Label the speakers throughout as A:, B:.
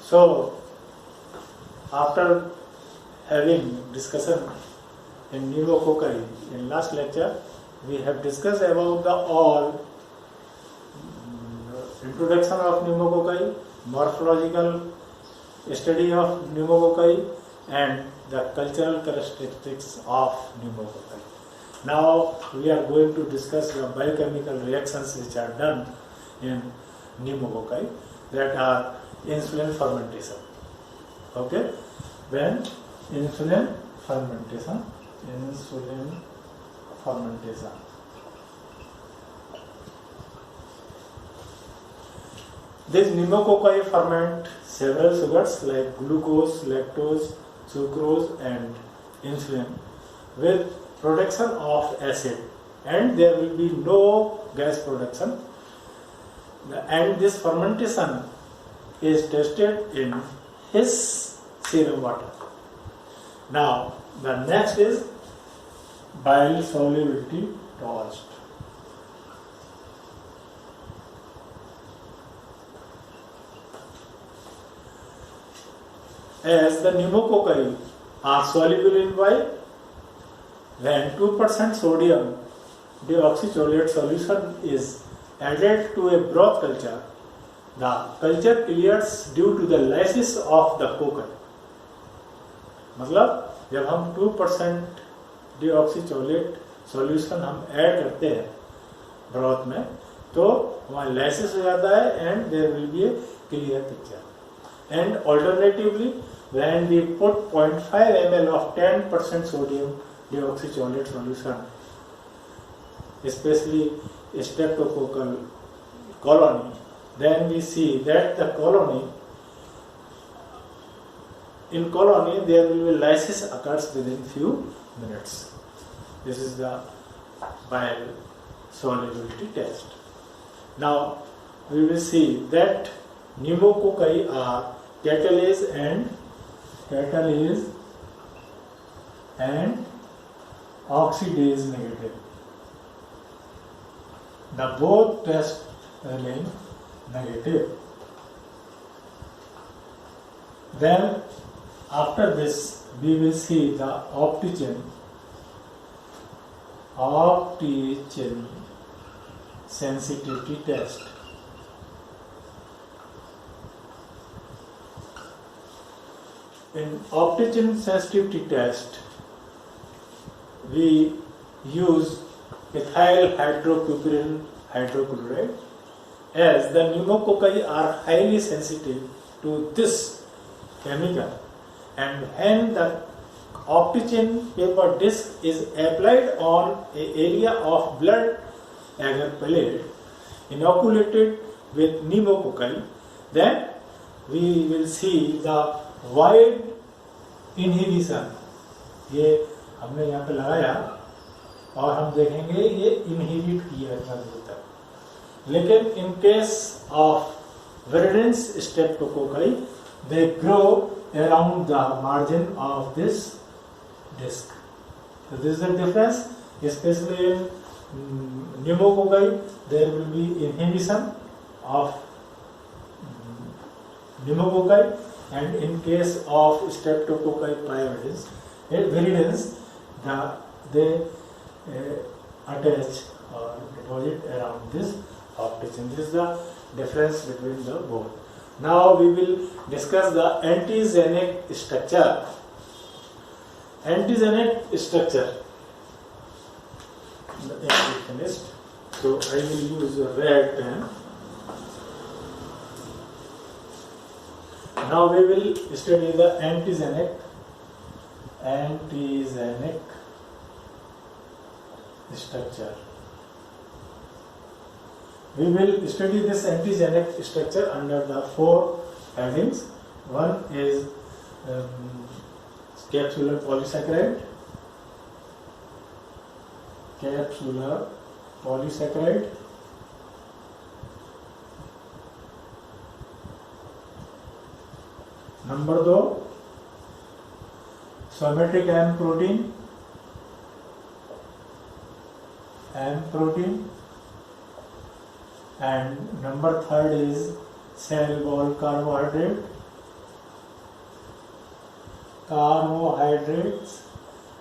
A: So, after having discussion in pneumococci, in last lecture, we have discussed about the all introduction of pneumococci, morphological study of pneumococci, and the cultural characteristics of pneumococci. Now we are going to discuss the biochemical reactions which are done in pneumococci, that are insulin fermentation. Okay, when insulin fermentation. These pneumococci ferment several sugars like glucose, lactose, sucrose, and insulin with production of acid, and there will be no gas production. And this fermentation is tested in his serum water. Now, the next is bile solubility test. As the pneumococci are soluble in bile, when 2% sodium deoxycholate solution is added to a broth culture, the culture clears due to the lysis of the cocci. मतलब जब हम 2% डिऑक्सीचोलेट solution हम add करते हैं broth में, तो वहाँ lysis हो जाता है and there will be a clear picture. And alternatively when we put 0.5 ml of 10% sodium deoxycholate solution, especially streptococcal colony, then we see that the colony there will be lysis occurs within few minutes. This is the bile solubility test. Now we will see that pneumococci are catalase and oxidase negative. The both tests remain negative. Then after this we will see the optogen sensitivity test. In optogen sensitivity test, we use ethyl hydroquinone hydrochloride, as the pneumococci are highly sensitive to this chemical, and when the optogen paper disc is applied on an area of blood agar pellet inoculated with pneumococci, then we will see the wide inhibition. ये हमने यहाँ पे लगाया और हम देखेंगे ये inhibit किया जाता है. लेकिन in case of Viridans streptococci, they grow around the margin of this disc. So this is the difference. Especially in pneumococci, there will be inhibition of pneumococci, and in case of streptococci viridans, they attach or deposit around this optogen. This is the difference between the both. Now we will discuss the antigenic structure. Antigenic structure. Finished. So I will use a red pen. Now we will study the antigenic structure. We will study this antigenic structure under the 4 headings. One is capsular polysaccharide. Number 2, somatic M protein. And number 3 is cell wall carbohydrate. carbohydrates,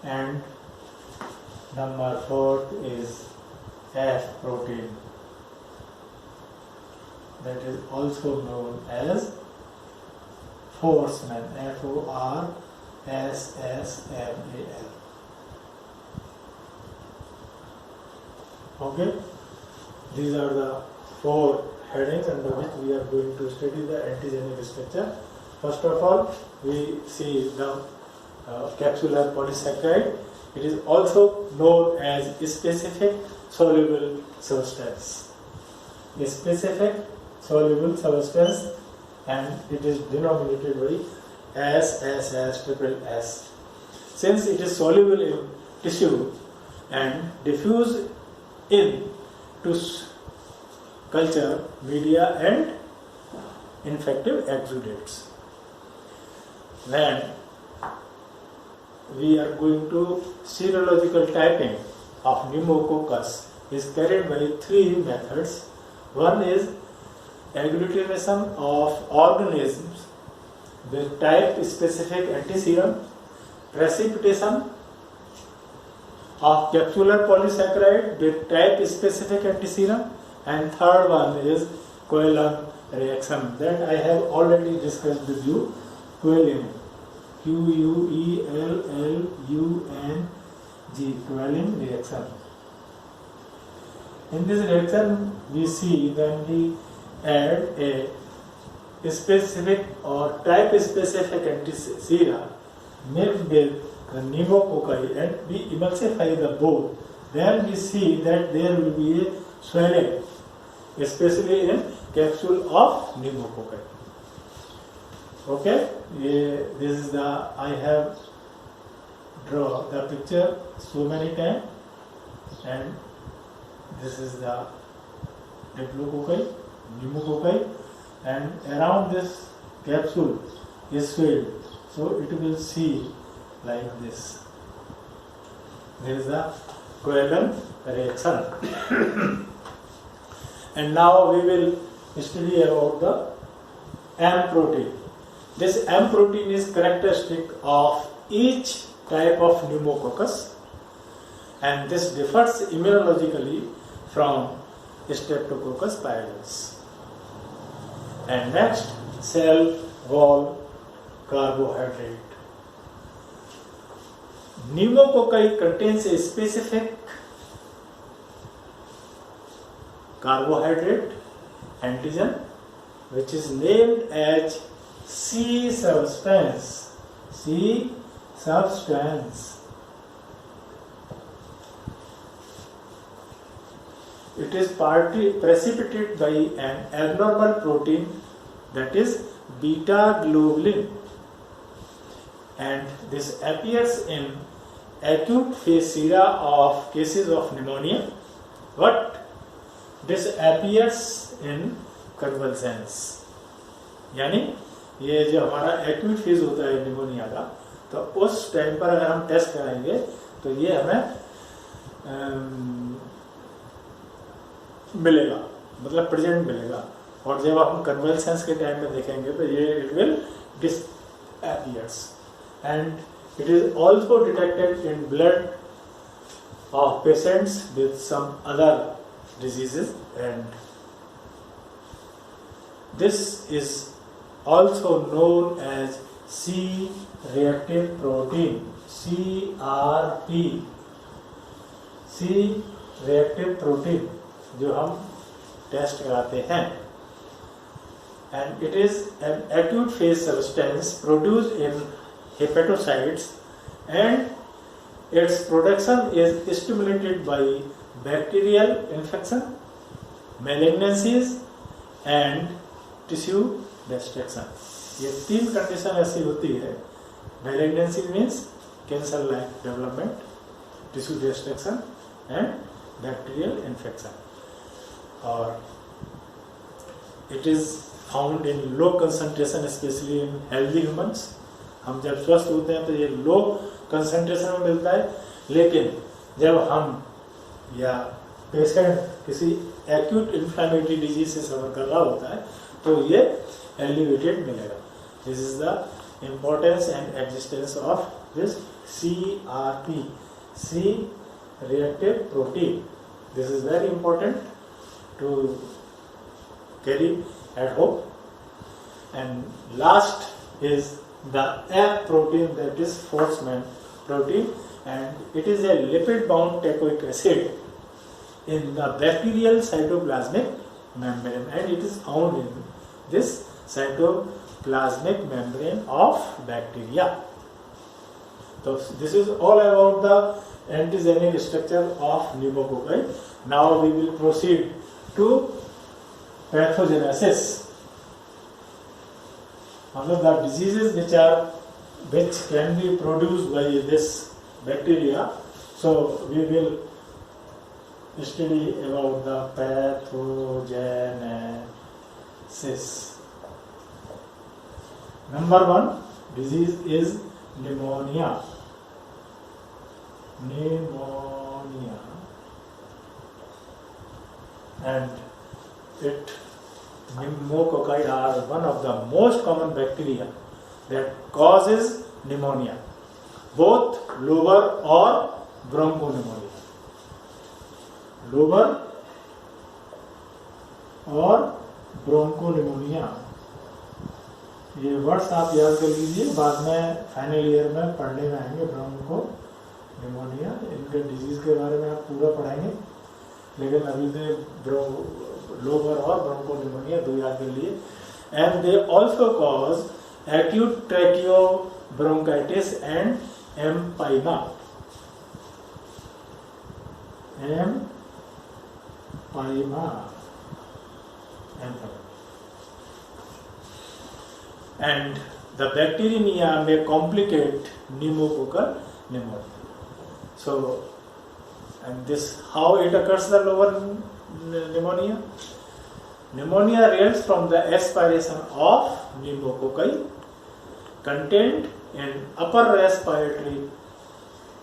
A: and number 4 is F protein, that is also known as Forssman, Forssmal. Okay, these are the 4 headings under which we are going to study the antigenic structure. First of all, we see the capsular polysaccharide. It is also known as specific soluble substance. A specific soluble substance, and it is denominated by SSS. Since it is soluble in tissue and diffuse in to culture media and infective exudates. Then we are going to serological typing of pneumococcus is carried by 3 methods. One is agglutination of organisms with type specific antiserum, precipitation of capsular polysaccharide with type specific antiserum, and third one is Quellen reaction that I have already discussed with you. Quellen, Quellung, Quellen reaction. In this reaction, we see when we add a specific or type specific antisera mixed with the pneumococci and we emulsify the both, then we see that there will be a swelling, especially in capsule of pneumococci. Okay, this is the, I have draw the picture so many times, and this is the diplococci, pneumococci, and around this capsule is swelled, so it will see like this. There is the Quellen reaction. And now we will study about the M protein. This M protein is characteristic of each type of pneumococcus, and this differs immunologically from Streptococcus pyogenes. And next, cell wall carbohydrate. Pneumococci contains a specific carbohydrate antigen which is named as C substance. C substance. It is partly precipitated by an abnormal protein, that is beta globulin, and this appears in acute phase sera of cases of pneumonia, but this appears in convulsions. यानी ये जो हमारा acute phase होता है pneumonia का, तो उस time पर अगर हम टेस्ट कराएंगे तो ये हमें मिलेगा, मतलब प्रेजेंट मिलेगा, और जब हम कन्वल्सेंस के टाइम में देखेंगे तो ये it will disappears, and it is also detected in blood of patients with some other diseases, and this is also known as C-reactive protein, CRP, C-reactive protein जो हम टेस्ट कराते हैं, and it is an acute phase substance produced in hepatocytes, and its production is stimulated by bacterial infection, malignancies and tissue destruction. ये 3 condition ऐसी होती है. Malignancy means cancer like development, tissue destruction and bacterial infection, or it is found in low concentration, especially in healthy humans. हम जब स्वस्थ होते हैं तो ये लो कंसंट्रेशन में मिलता है, लेकिन जब हम या पेशेंट किसी एक्यूट इन्फ्लेमेटरी डिजीज से सफर कर रहा होता है तो ये एलिवेटेड मिलेगा. This is the importance and existence of this CRP, C-reactive protein. This is very important to carry at home. And last is the F protein, that is Forceman protein, and it is a lipid-bound teichoic acid in the bacterial cytoplasmic membrane, and it is found in this cytoplasmic membrane of bacteria. So this is all about the antigenic structure of pneumococci. Now we will proceed to pathogenesis. The diseases which can be produced by this bacteria. So we will study about the pathogenesis. Number one disease is pneumonia. And pneumococci are one of the most common bacteria that causes pneumonia, both lobar or bronchopneumonia. लोबर और ब्रोंकोनिमोनिया, ये words आप याद कर लीजिए, बाद में final year में पढ़ने में आएंगे। ब्रोंकोनिमोनिया, इनके डिजीज के बारे में आप पूरा पढ़ाएंगे, लेकिन अभी तो लोबर और ब्रोंकोनिमोनिया दो याद कर लिए। And they also cause acute tracheobronchitis and empyema. And the bacteremia may complicate pneumococcal pneumonia. So, and this how it occurs, the lower pneumonia. Pneumonia results from the aspiration of pneumococci contained in upper respiratory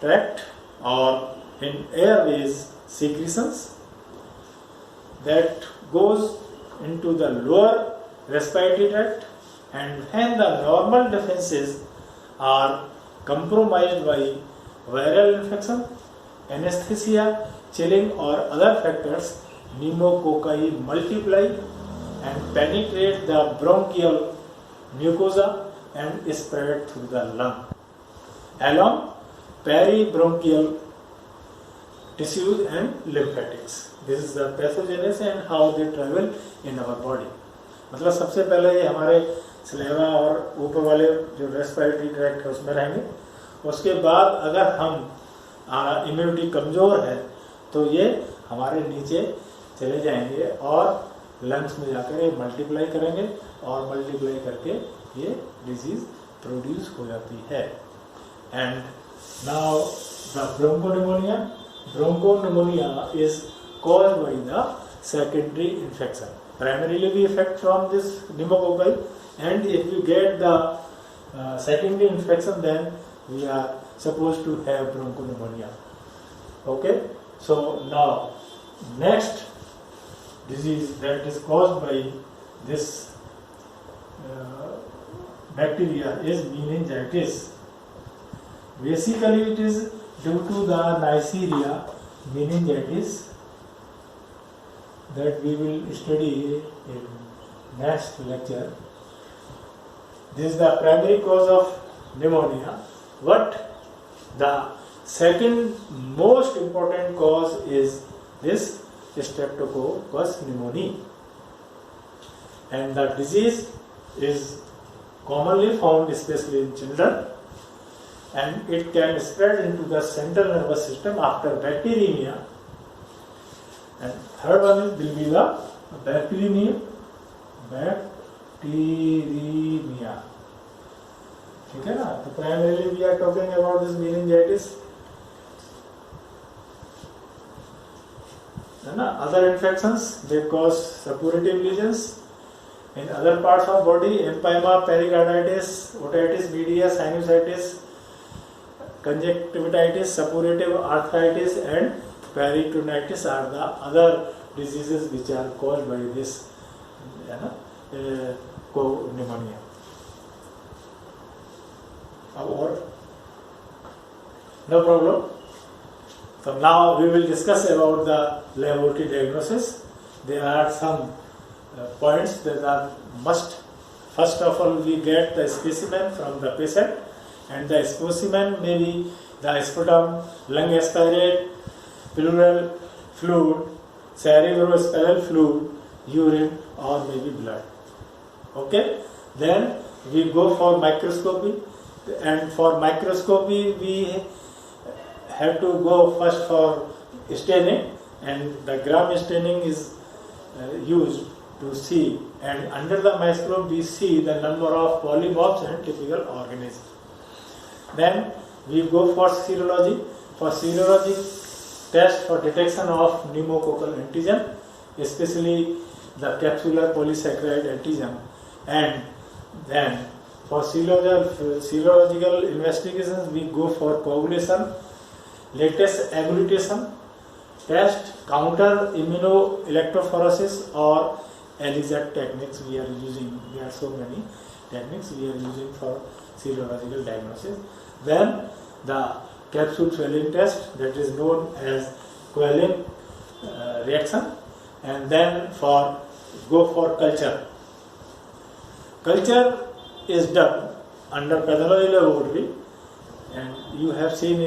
A: tract or in airways secretions that goes into the lower respiratory tract, and when the normal defenses are compromised by viral infection, anesthesia, chilling or other factors, pneumococci multiply and penetrate the bronchial mucosa and spread through the lung along peribronchial tissues and lymphatics. This is the pathogenesis and how they travel in our body. मतलब सबसे पहले ये हमारे saliva और ऊपर वाले जो respiratory tract है उसमें रहेंगे। उसके बाद अगर हम इम्यूनिटी कमज़ोर है तो ये हमारे नीचे चले जाएंगे और लंग्स में जाकर ये मल्टीप्लाई करेंगे और मल्टीप्लाई करके ये डिजीज प्रोड्यूस हो जाती है। And now the bronchopneumonia. Bronchopneumonia is caused by the secondary infection. Primarily we affect from this pneumococci, and if we get the secondary infection, then we are supposed to have bronchopneumonia. Okay, so now next disease that is caused by this bacteria is meningitis. Basically it is due to the Neisseria meningitis that we will study in next lecture. This is the primary cause of pneumonia, but the second most important cause is this Streptococcus pneumoniae, and the disease is commonly found especially in children, and it can spread into the central nervous system after bacteremia. And third one will be the bacteremia. ठीक है ना? तो primarily we are talking about this meningitis, है ना? Other infections, they cause suppurative lesions in other parts of body, empyema, pericarditis, otitis media, sinusitis, conjunctivitis, suppurative arthritis and peritonitis are the other diseases which are caused by this pneumonia. Or no problem. So now we will discuss about the laboratory diagnosis. There are some points that are must. First of all, we get the specimen from the patient, and the specimen may be the sputum, lung aspirate, pleural fluid, cerebrospinal fluid, urine, or maybe blood. Okay? Then we go for microscopy, and for microscopy we have to go first for staining, and the gram staining is used to see, and under the microscope we see the number of polymorphs and typical organisms. Then we go for serology. For serology, test for detection of pneumococcal antigen, especially the capsular polysaccharide antigen. And then for serological investigations, we go for coagulation, lattice agglutination, test counter immunoelectrophoresis or ELISAT techniques we are using. There are so many techniques we are using for serological diagnosis. Then the capsule swelling test, that is known as Quellen reaction, and then go for culture. Culture is done under pathology laboratory, and you have seen